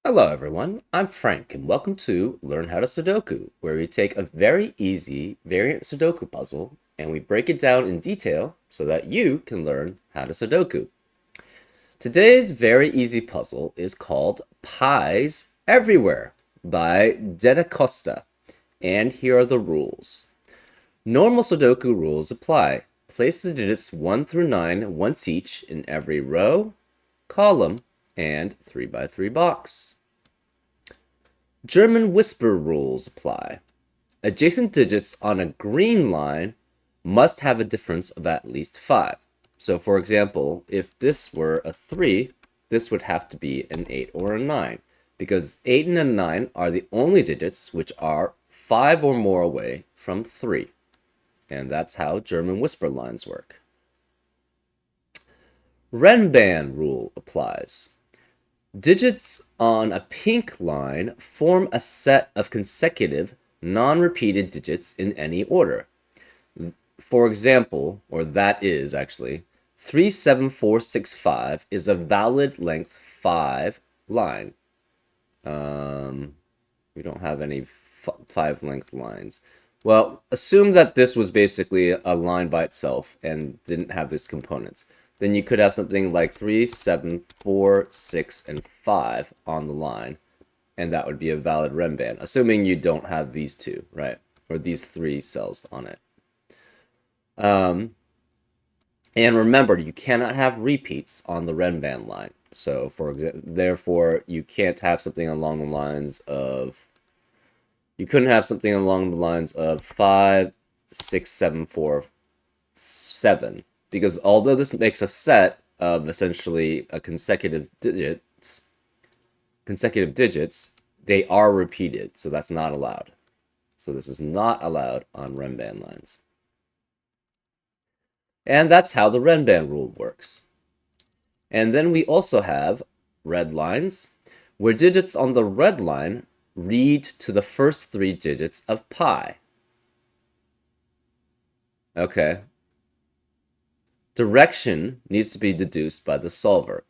Hello everyone, I'm Frank and welcome to Learn How to Sudoku, where we take a very easy variant Sudoku puzzle and we break it down in detail so that you can learn how to Sudoku. Today's very easy puzzle is called PIs Everywhere by Da Costa, and here are the rules. Normal Sudoku rules apply. Place the digits 1 through 9 once each in every row, column, and 3x3 box. German whisper rules apply. Adjacent digits on a green line must have a difference of at least 5. So for example, if this were a 3, this would have to be an 8 or a 9, because 8 and a 9 are the only digits which are 5 or more away from 3. And that's how German whisper lines work. Renban rule applies. Digits on a pink line form a set of consecutive, non-repeated digits in any order. For example, or that is actually, 37465 is a valid length 5 line. We don't have any 5 length lines. Well, assume that this was basically a line by itself and didn't have these components. Then you could have something like 3, 7, 4, 6, and 5 on the line, and that would be a valid Renban, assuming you don't have these two, right? Or these 3 cells on it. And remember, you cannot have repeats on the Renban line. So, for example, therefore, you can't have something along the lines of. You couldn't have something along the lines of 5, 6, 7, 4, 7, because although this makes a set of essentially a consecutive digits, they are repeated, so that's not allowed. So this is not allowed on Renban lines. And that's how the Renban rule works. And then we also have red lines, where digits on the red line read to the first 3 digits of pi. Okay. Direction needs to be deduced by the solver.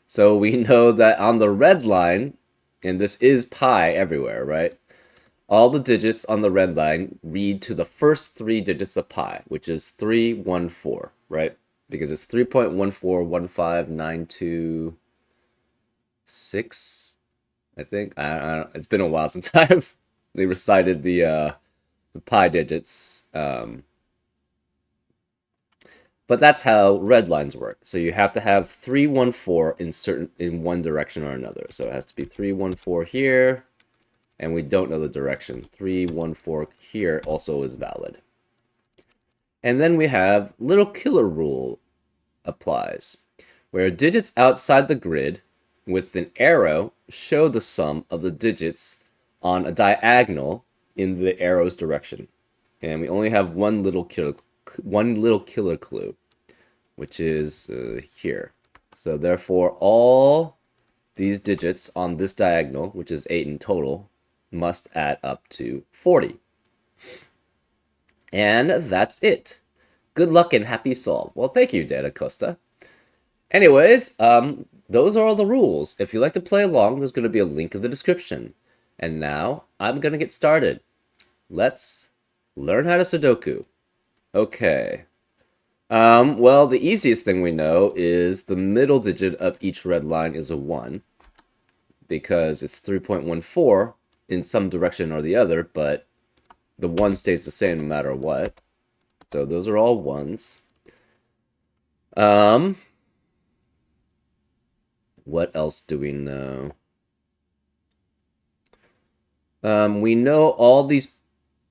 So we know that on the red line, and this is pi everywhere, right? All the digits on the red line read to the first 3 digits of pi, which is 314, right? Because it's 3.1415926, I think. I don't, it's been a while since I've recited the pi digits. But that's how red lines work. So you have to have 314 in one direction or another. So it has to be 314 here, and we don't know the direction. 314 here also is valid. And then we have little killer rule applies, where digits outside the grid with an arrow show the sum of the digits on a diagonal in the arrow's direction. And we only have one little killer clue, which is here. So therefore, all these digits on this diagonal, which is 8 in total, must add up to 40. And that's it. Good luck and happy solve. Well, thank you, Da Costa. Anyways, those are all the rules. If you'd like to play along, there's going to be a link in the description. And now, I'm going to get started. Let's learn how to Sudoku. Okay. Well, the easiest thing we know is the middle digit of each red line is a 1, because it's 3.14 in some direction or the other, but the 1 stays the same no matter what. So those are all 1s. What else do we know? We know all these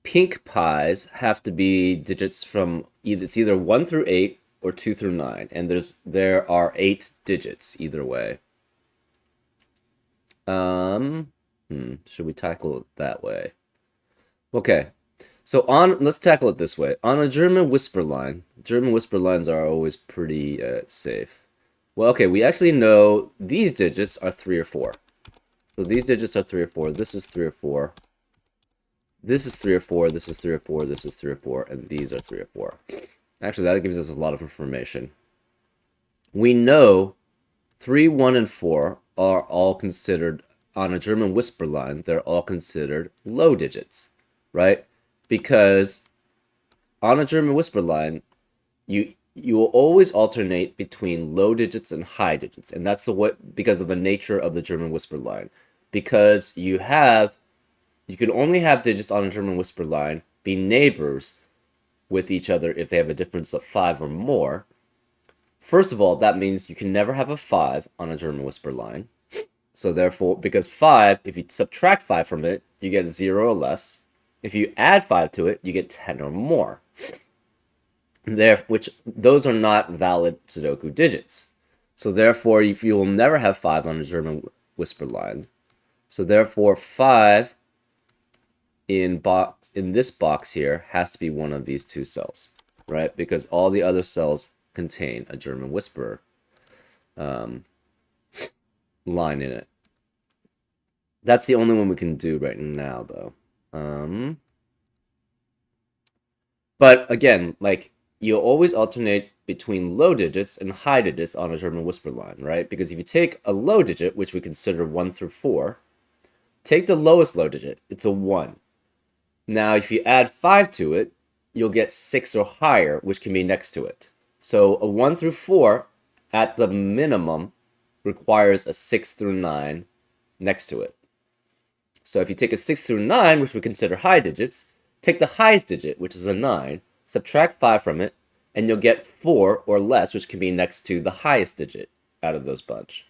pink pies have to be digits from either 1 through 8 or 2 through 9, and there are 8 digits either way. Should we tackle it that way? Okay. So let's tackle it this way. On a German whisper line, German whisper lines are always pretty safe. Well, okay, we actually know these digits are 3 or 4. So these digits are 3 or 4. This is 3 or 4. This is 3 or 4. This is 3 or 4. This is 3 or 4. And these are 3 or 4. Actually, that gives us a lot of information. We know 3, 1, and 4 are all considered on a German whisper line, they're all considered low digits, right? Because on a German whisper line, you will always alternate between low digits and high digits, and that's the what because of the nature of the German whisper line. Because you can only have digits on a German whisper line be neighbors with each other if they have a difference of 5 or more. First of all, that means you can never have a 5 on a German whisper line. So therefore, because 5, if you subtract 5 from it, you get 0 or less. If you add 5 to it, you get 10 or more. Which those are not valid Sudoku digits. So therefore, you will never have 5 on a German whisper line. So therefore, 5 in this box here has to be one of these two cells, right? Because all the other cells contain a German whisperer line in it. That's the only one we can do right now, though. But again, like, you'll always alternate between low digits and high digits on a German whisper line, right? Because if you take a low digit, which we consider 1 through 4, take the lowest low digit, it's a 1. Now, if you add 5 to it, you'll get 6 or higher, which can be next to it. So a 1 through 4, at the minimum, requires a 6 through 9 next to it. So if you take a 6 through 9, which we consider high digits, take the highest digit, which is a 9, subtract 5 from it, and you'll get 4 or less, which can be next to the highest digit out of those bunch.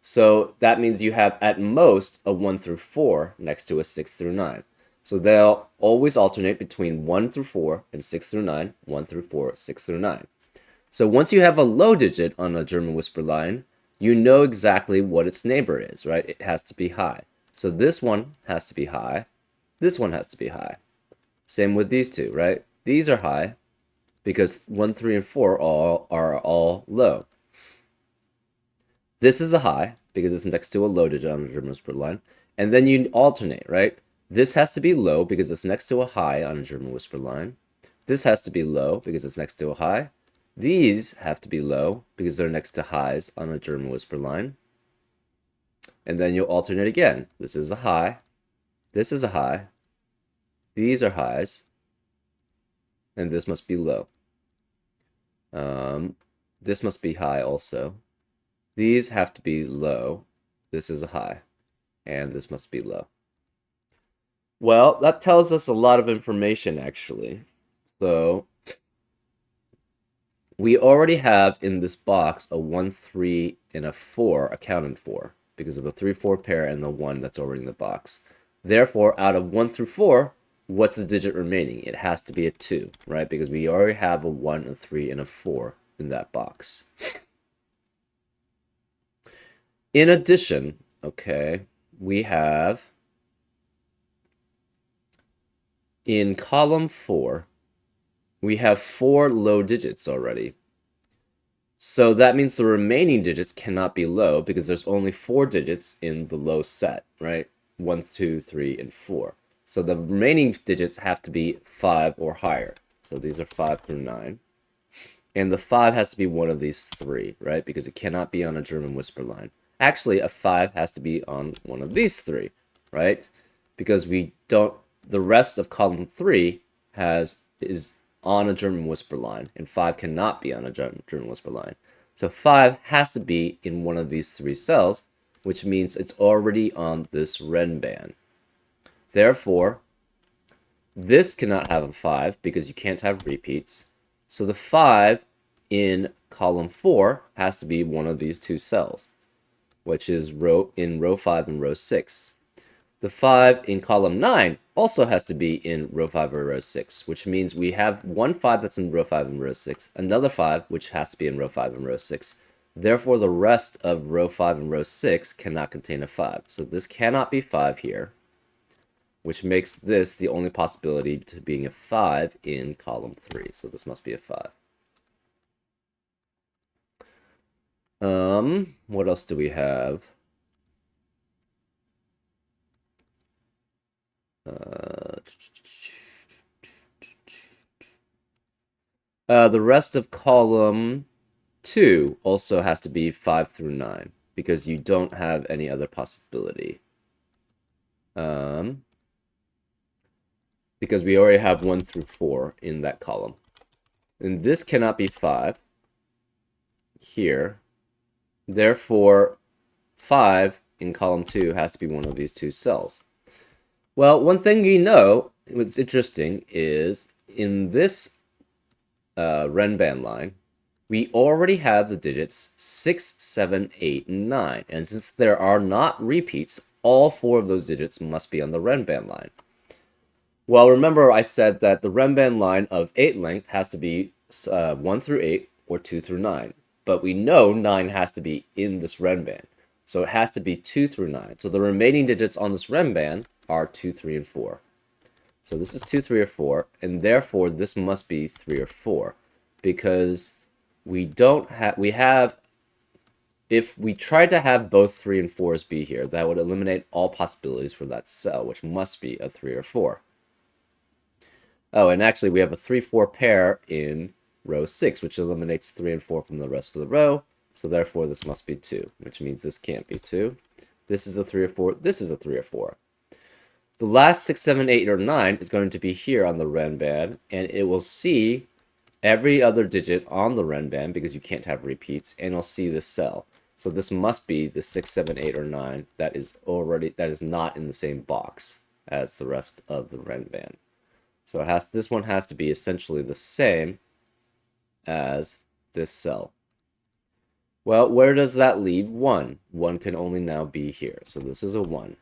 So that means you have at most a 1 through 4 next to a 6 through 9. So they'll always alternate between 1 through 4 and 6 through 9, 1 through 4, 6 through 9. So once you have a low digit on a German whisper line, you know exactly what its neighbor is, right? It has to be high. So this one has to be high. This one has to be high. Same with these two, right? These are high because 1, 3, and 4 are all low. This is a high because it's next to a low digit on a German whisper line. And then you alternate, right? This has to be low because it's next to a high on a German whisper line. This has to be low because it's next to a high. These have to be low because they're next to highs on a German whisper line. And then you'll alternate again. This is a high. This is a high. These are highs. And this must be low. This must be high also. These have to be low. This is a high. And this must be low. Well, that tells us a lot of information, actually. So we already have in this box a 1, 3, and a 4 accounted for because of the 3, 4 pair and the 1 that's already in the box. Therefore, out of 1 through 4, what's the digit remaining? It has to be a 2, right? Because we already have a 1, a 3, and a 4 in that box. In addition, okay, we have in column 4, we have 4 low digits already. So that means the remaining digits cannot be low because there's only 4 digits in the low set, right? 1, 2, 3, and 4. So the remaining digits have to be 5 or higher. So these are 5 through 9. And the 5 has to be one of these 3, right? Because it cannot be on a German whisper line. Actually, a 5 has to be on one of these 3, right? Because the rest of column 3 is on a German whisper line, and 5 cannot be on a German whisper line. So 5 has to be in one of these 3 cells, which means it's already on this red band. Therefore, this cannot have a 5 because you can't have repeats. So the 5 in column 4 has to be one of these 2 cells, which is in row 5 and row 6. The 5 in column 9 also has to be in row 5 or row 6, which means we have one 5 that's in row 5 and row 6, another 5 which has to be in row 5 and row 6. Therefore, the rest of row 5 and row 6 cannot contain a 5. So this cannot be 5 here, which makes this the only possibility to being a 5 in column 3. So this must be a 5. What else do we have? The rest of column 2 also has to be 5 through 9 because you don't have any other possibility. Because we already have 1 through 4 in that column. And this cannot be 5 here. Therefore, 5 in column 2 has to be one of these two cells. Well, one thing you know, what's interesting, is in this Renban line, we already have the digits 6, 7, 8, and 9. And since there are not repeats, all 4 of those digits must be on the Renban line. Well, remember I said that the Renban line of 8 length has to be 1 through 8 or 2 through 9. But we know 9 has to be in this Renban. So it has to be 2 through 9. So the remaining digits on this Renban are 2, 3, and 4. So this is 2, 3, or 4, and therefore this must be 3 or 4. Because if we tried to have both 3 and 4s be here, that would eliminate all possibilities for that cell, which must be a 3 or 4. Oh, and actually we have a 3-4 pair in row 6, which eliminates 3 and 4 from the rest of the row. So therefore this must be 2, which means this can't be 2. This is a 3 or 4. This is a 3 or 4. The last 6, 7, 8, or 9 is going to be here on the Renban, and it will see every other digit on the Renban because you can't have repeats, and it'll see this cell. So this must be the 6, 7, 8, or 9 that is not in the same box as the rest of the Renban. So this one has to be essentially the same as this cell. Well, where does that leave 1? 1 can only now be here. So this is a 1.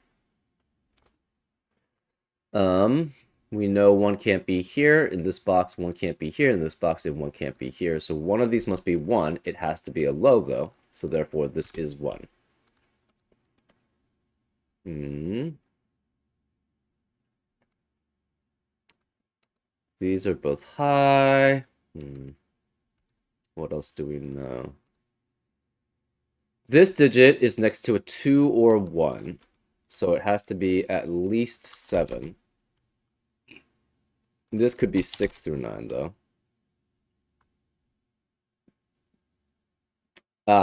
We know 1 can't be here in this box, 1 can't be here in this box, and 1 can't be here. So one of these must be 1. It has to be a logo, so therefore this is 1. These are both high. What else do we know? This digit is next to a 2 or 1, so it has to be at least 7. This could be 6 through 9, though.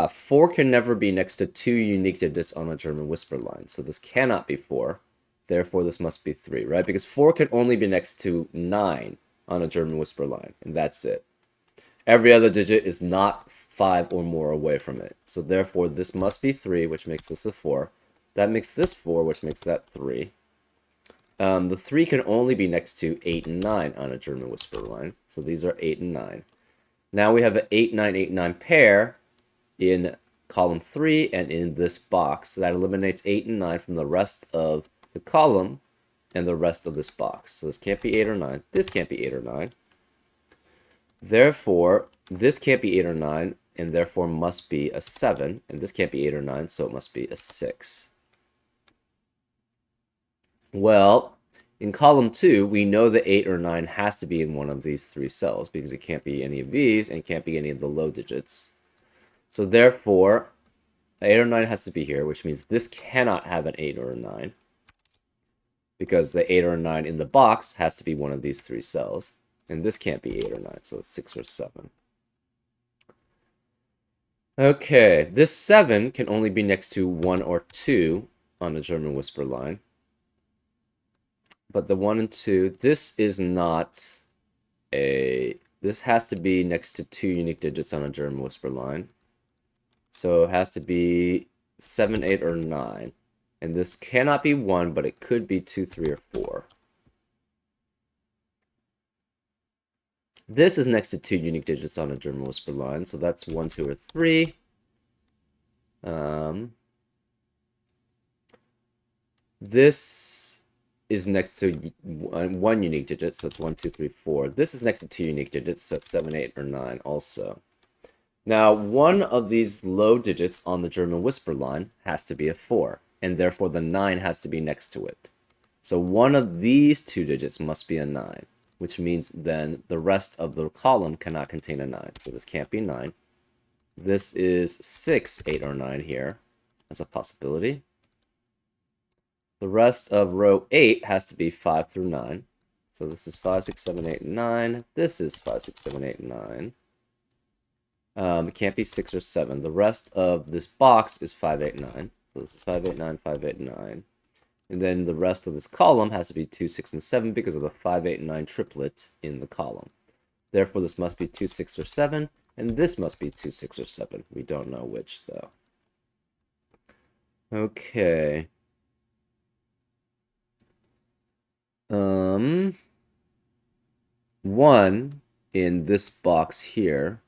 4 can never be next to 2 unique digits on a German whisper line, so this cannot be 4. Therefore, this must be 3, right? Because 4 can only be next to 9 on a German whisper line, and that's it. Every other digit is not 5 or more away from it. So therefore, this must be 3, which makes this a 4. That makes this 4, which makes that 3. The 3 can only be next to 8 and 9 on a German whisper line. So these are 8 and 9. Now we have an 8, 9, 8, 9 pair in column 3 and in this box. So that eliminates 8 and 9 from the rest of the column and the rest of this box. So this can't be 8 or 9. This can't be 8 or 9. Therefore, this can't be 8 or 9, and therefore must be a 7. And this can't be 8 or 9, so it must be a 6. Well, in column 2, we know that 8 or 9 has to be in one of these 3 cells, because it can't be any of these, and it can't be any of the low digits. So therefore, 8 or 9 has to be here, which means this cannot have an 8 or a 9, because the 8 or a 9 in the box has to be one of these 3 cells. And this can't be 8 or 9, so it's 6 or 7. Okay, this 7 can only be next to 1 or 2 on a German whisper line. But the 1 and 2, this is not a... This has to be next to 2 unique digits on a German whisper line. So it has to be 7, 8, or 9. And this cannot be 1, but it could be 2, 3, or 4. This is next to 2 unique digits on a German whisper line, so that's 1, 2, or 3. This is next to 1 unique digit, so it's 1, 2, 3, 4. This is next to 2 unique digits, so that's 7, 8, or 9 also. Now, one of these low digits on the German whisper line has to be a 4, and therefore the 9 has to be next to it. So one of these 2 digits must be a 9. Which means then the rest of the column cannot contain a 9. So this can't be 9. This is 6, 8, or 9 here as a possibility. The rest of row 8 has to be 5 through 9. So this is 5, 6, 7, 8, 9. This is 5, 6, 7, 8, 9. It can't be 6 or 7. The rest of this box is 5, 8, 9. So this is 5, 8, 9, 5, 8, 9. And then the rest of this column has to be 2, 6, and 7 because of the 5, 8, and 9 triplet in the column. Therefore, this must be 2, 6, or 7, and this must be 2, 6, or 7. We don't know which, though. Okay. 1 in this box here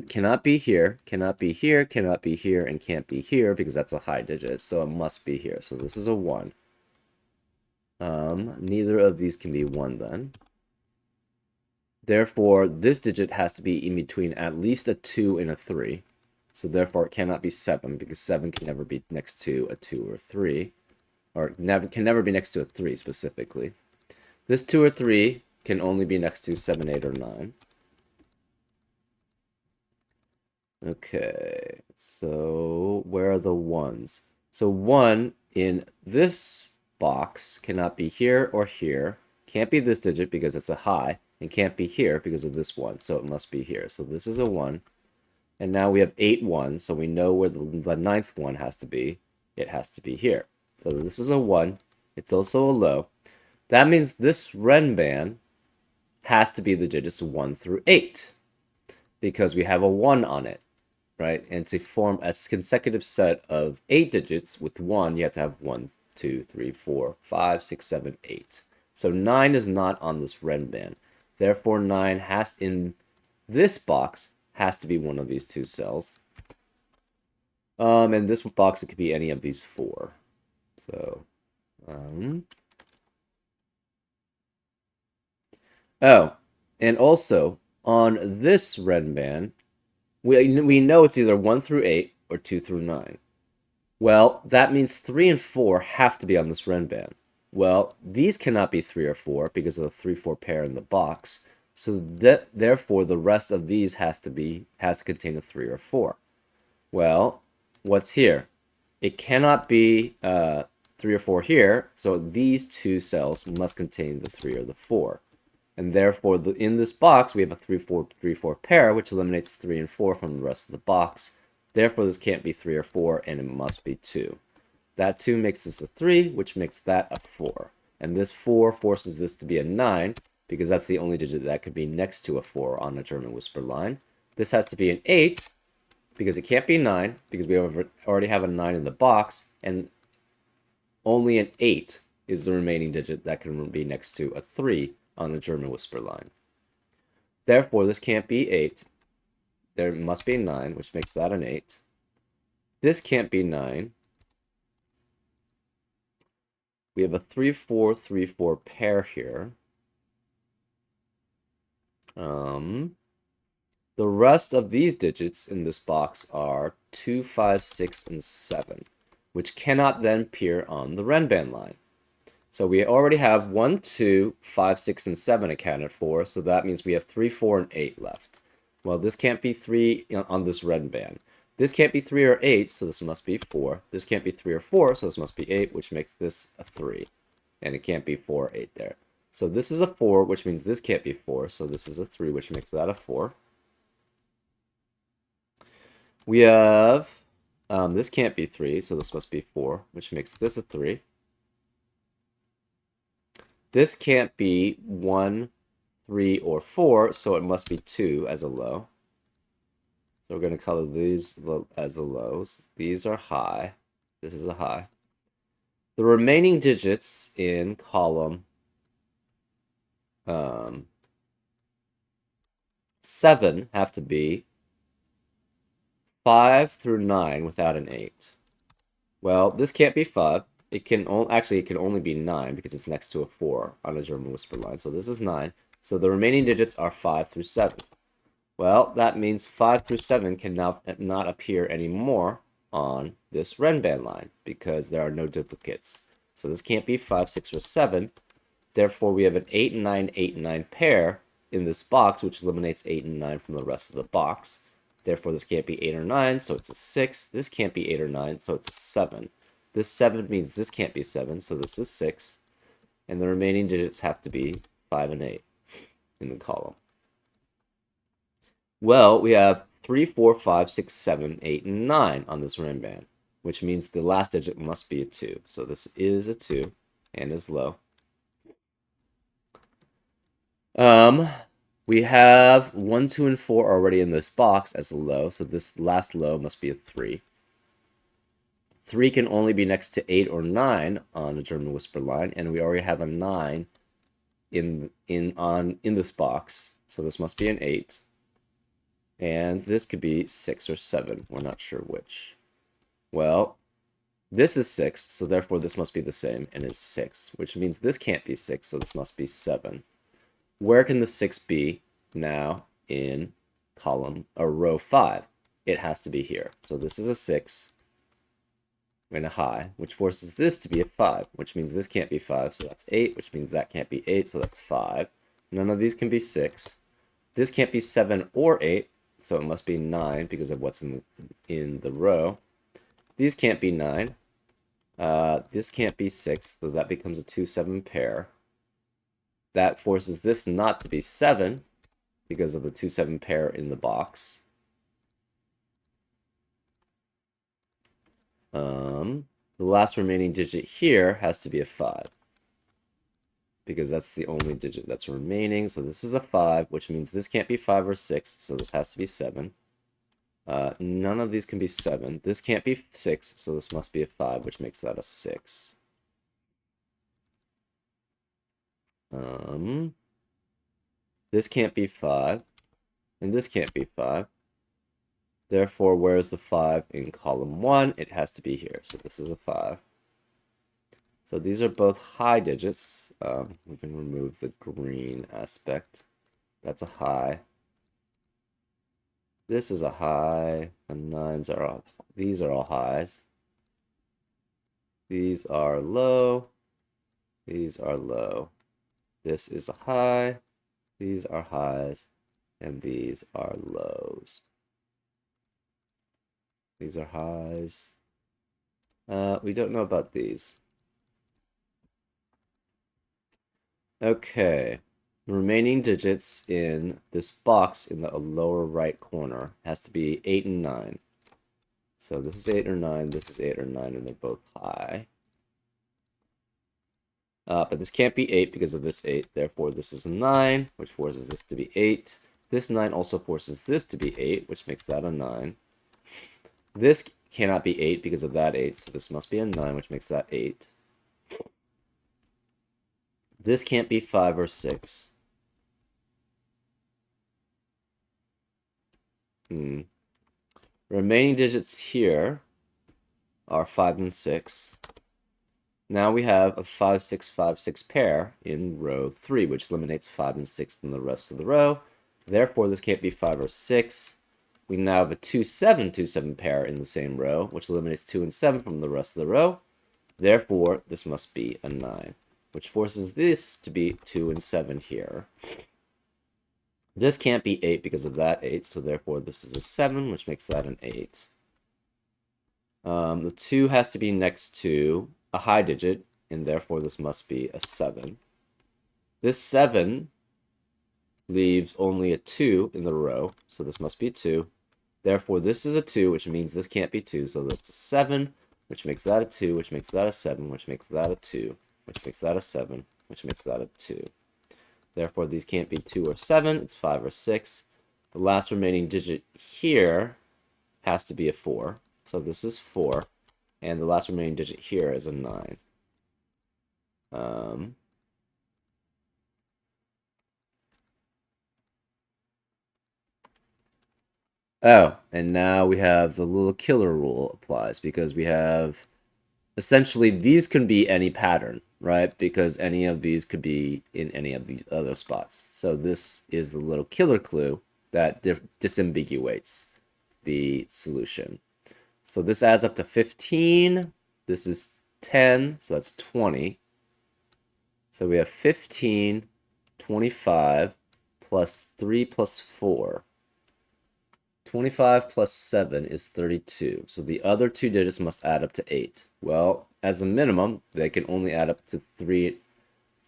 cannot be here, cannot be here, cannot be here, and can't be here because that's a high digit, so it must be here. So this is a 1. Neither of these can be 1 then. Therefore, this digit has to be in between at least a 2 and a 3. So therefore, it cannot be 7 because 7 can never be next to a 2 or 3. Or can never be next to a 3 specifically. This 2 or 3 can only be next to 7, 8, or 9. Okay, so where are the 1s? So 1 in this box cannot be here or here. Can't be this digit because it's a high, and can't be here because of this 1, so it must be here. So this is a 1. And now we have 8 1s, so we know where the ninth one has to be. It has to be here. So this is a 1. It's also a low. That means this renban has to be the digits 1 through 8 because we have a 1 on it, right? And to form a consecutive set of 8 digits with 1, you have to have 1, 2, 3, 4, 5, 6, 7, 8. So 9 is not on this renban. Therefore, 9 has in this box has to be one of these 2 cells. And this box, it could be any of these 4. So, oh, and also on this renban, we know it's either 1 through 8 or 2 through 9. Well, that means 3 and 4 have to be on this renban. Well, these cannot be 3 or 4 because of the 3-4 pair in the box. So therefore, the rest of these has to contain a 3 or 4. Well, what's here? It cannot be 3 or 4 here, so these 2 cells must contain the 3 or the 4. And therefore, in this box, we have a 3-4, 3-4 pair, which eliminates 3 and 4 from the rest of the box. Therefore, this can't be 3 or 4, and it must be 2. That 2 makes this a 3, which makes that a 4. And this 4 forces this to be a 9, because that's the only digit that could be next to a 4 on a German whisper line. This has to be an 8, because it can't be 9, because we already have a 9 in the box, and only an 8 is the remaining digit that can be next to a 3 on a German whisper line. Therefore, this can't be 8. There must be 9, which makes that an 8. This can't be 9. We have a 3-4, 3-4 pair here. The rest of these digits in this box are 2, 5, 6, and 7, which cannot then appear on the renban line. So we already have 1, 2, 5, 6, and 7 accounted for, so that means we have 3, 4, and 8 left. Well, this can't be 3 on this renban. This can't be 3 or 8, so this must be 4. This can't be 3 or 4, so this must be 8, which makes this a 3. And it can't be 4 or 8 there. So this is a 4, which means this can't be 4, so this is a 3, which makes that a 4. We have, this can't be 3, so this must be 4, which makes this a 3. This can't be 1, 3, or 4, so it must be 2 as a low. So we're going to color these as the lows. These are high. This is a high. The remaining digits in column 7 have to be 5 through 9 without an 8. Well, this can't be 5. It can only be 9 because it's next to a 4 on a German whisper line. So this is 9. So the remaining digits are 5 through 7. Well, that means 5 through 7 can now not appear anymore on this renban line because there are no duplicates. So this can't be 5, 6, or 7. Therefore, we have an 8 and 9, 8 and 9 pair in this box, which eliminates 8 and 9 from the rest of the box. Therefore, this can't be 8 or 9, so it's a 6. This can't be 8 or 9, so it's a 7. This 7 means this can't be 7, so this is 6. And the remaining digits have to be 5 and 8 in the column. Well, we have 3, 4, 5, 6, 7, 8, and 9 on this renban. which means the last digit must be a 2. So this is a 2 and is low. We have 1, 2, and 4 already in this box as a low, so this last low must be a 3. 3 can only be next to 8 or 9 on a German whisper line, and we already have a 9 in this box, so this must be an 8. And this could be 6 or 7, we're not sure which. Well, this is 6, so therefore this must be the same, and it's 6, which means this can't be 6, so this must be 7. Where can the 6 be now in column or row 5? It has to be here. So this is a 6 and a high, which forces this to be a 5, which means this can't be 5, so that's 8, which means that can't be 8, so that's 5. None of these can be 6. This can't be 7 or 8, so it must be 9 because of what's in the row. These can't be 9. This can't be 6, so that becomes a 2-7 pair. That forces this not to be 7 because of the 2-7 pair in the box. The last remaining digit here has to be a 5 because that's the only digit that's remaining. So this is a 5, which means this can't be 5 or 6, so this has to be 7. None of these can be 7. This can't be 6, so this must be a 5, which makes that a 6. This can't be 5, and this can't be 5. Therefore, where's the 5 in column 1? It has to be here, so this is a 5. So these are both high digits. We can remove the green aspect. That's a high. This is a high. The 9s are all, these are all highs. These are low. These are low. This is a high. These are highs. And these are lows. These are highs. We don't know about these. Okay. The remaining digits in this box in the lower right corner has to be 8 and 9. So this is 8 or 9, this is 8 or 9, and they're both high. But this can't be 8 because of this 8. Therefore, this is a 9, which forces this to be 8. This 9 also forces this to be 8, which makes that a 9. This cannot be 8 because of that 8, so this must be a 9, which makes that 8. This can't be 5 or 6. Remaining digits here are 5 and 6. Now we have a 5, 6, 5, 6 pair in row 3, which eliminates 5 and 6 from the rest of the row. Therefore, this can't be 5 or 6. We now have a 2, 7, 2, 7 pair in the same row, which eliminates 2 and 7 from the rest of the row. Therefore, this must be a 9, which forces this to be 2 and 7 here. This can't be 8 because of that 8, so therefore this is a 7, which makes that an 8. The 2 has to be next to a high digit, and therefore this must be a 7. This 7 leaves only a 2 in the row, so this must be a 2. Therefore, this is a 2, which means this can't be 2, so that's a 7, which makes that a 2, which makes that a 7, which makes that a 2, which makes that a 7, which makes that a 2. Therefore, these can't be 2 or 7, it's 5 or 6. The last remaining digit here has to be a 4, so this is 4. And the last remaining digit here is a 9. Oh, and now we have the little killer rule applies because we have essentially these can be any pattern, right? Because any of these could be in any of these other spots. So this is the little killer clue that disambiguates the solution. So this adds up to 15. This is 10, so that's 20. So we have 15, 25, plus 3 plus 4. 25 plus 7 is 32. So the other two digits must add up to 8. Well, as a minimum, they can only add up to 3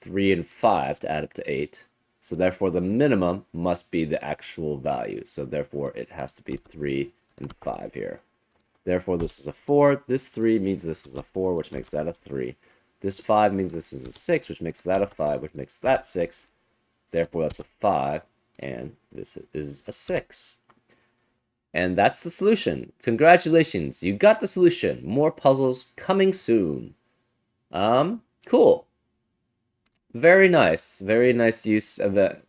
and 5 to add up to 8. So therefore, the minimum must be the actual value. So therefore, it has to be 3 and 5 here. Therefore, this is a 4. This 3 means this is a 4, which makes that a 3. This 5 means this is a 6, which makes that a 5, which makes that 6. Therefore, that's a 5, and this is a 6. And that's the solution. Congratulations, you got the solution. More puzzles coming soon. Cool. Very nice. Very nice use of that.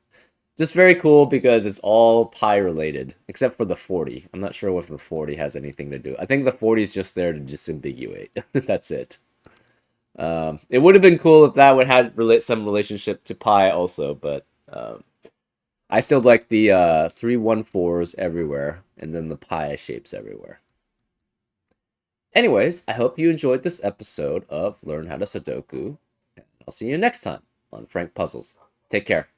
Just very cool because it's all pi related, except for the 40. I'm not sure if the 40 has anything to do. I think the 40 is just there to disambiguate. That's it. It would have been cool if that would have some relationship to pi also, but I still like the 314s everywhere, and then the pi shapes everywhere. Anyways, I hope you enjoyed this episode of Learn How to Sudoku, and I'll see you next time on Frank Puzzles. Take care.